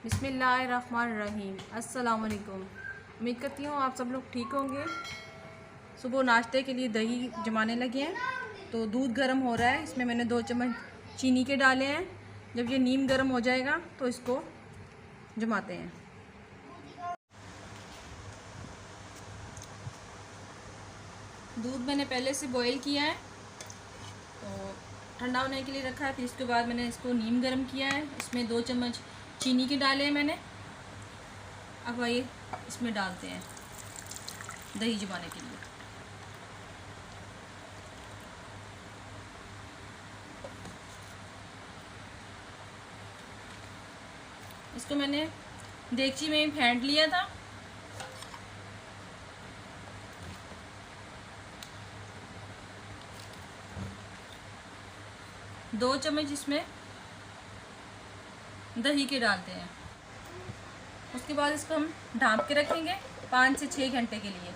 बिस्मिल्लाहिर्रहमानिर्रहीम। अस्सलाम वालेकुम। उम्मीद करती हूँ आप सब लोग ठीक होंगे। सुबह नाश्ते के लिए दही जमाने लगे हैं, तो दूध गर्म हो रहा है। इसमें मैंने 2 चम्मच चीनी के डाले हैं। जब ये नीम गर्म हो जाएगा तो इसको जमाते हैं। दूध मैंने पहले से बॉईल किया है, तो ठंडा होने के लिए रखा है। फिर इसके बाद मैंने इसको नीम गर्म किया है। इसमें 2 चम्मच चीनी के डाले हैं मैंने। अब ये इसमें डालते हैं दही जमाने के लिए। इसको मैंने देगची में फेंट लिया था। दो चम्मच इसमें दही के डालते हैं। उसके बाद इसको हम ढाँप के रखेंगे 5 से 6 घंटे के लिए।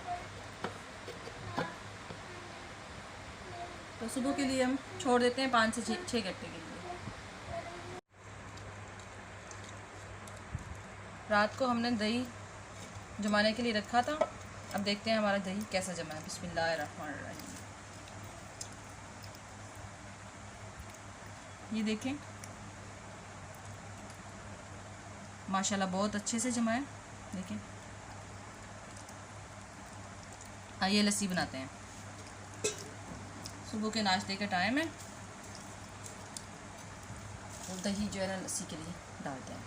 तो सुबह के लिए हम छोड़ देते हैं 5 से 6 घंटे के लिए। रात को हमने दही जमाने के लिए रखा था। अब देखते हैं हमारा दही कैसा जमा है। बिस्मिल्लाहिर्रहमानिर्रहीम। ये देखें, माशाल्लाह बहुत अच्छे से जमा है। देखें, आइए लस्सी बनाते हैं। सुबह के नाश्ते का टाइम है, तो दही जो है ना लस्सी के लिए डालते हैं।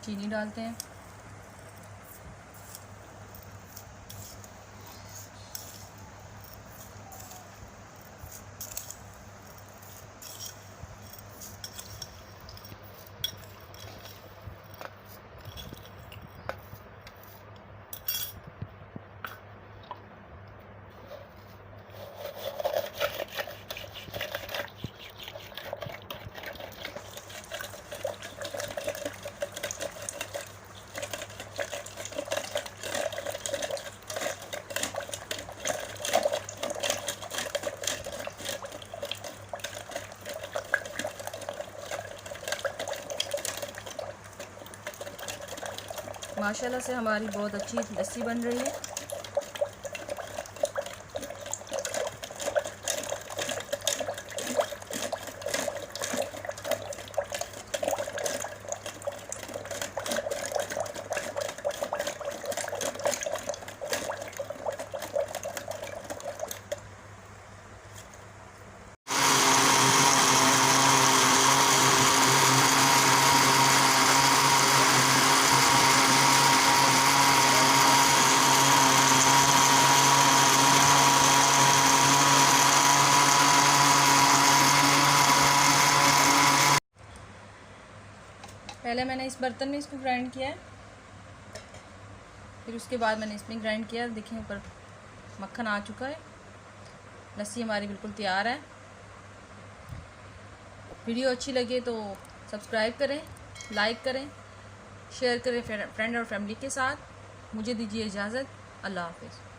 चीनी डालते हैं। माशाल्लाह से हमारी बहुत अच्छी लस्सी बन रही है। पहले मैंने इस बर्तन में इसको ग्राइंड किया है, फिर उसके बाद मैंने इसमें ग्राइंड किया। देखिए ऊपर मक्खन आ चुका है। लस्सी हमारी बिल्कुल तैयार है। वीडियो अच्छी लगे तो सब्सक्राइब करें, लाइक करें, शेयर करें फ्रेंड और फैमिली के साथ। मुझे दीजिए इजाज़त। अल्लाह हाफ़िज़।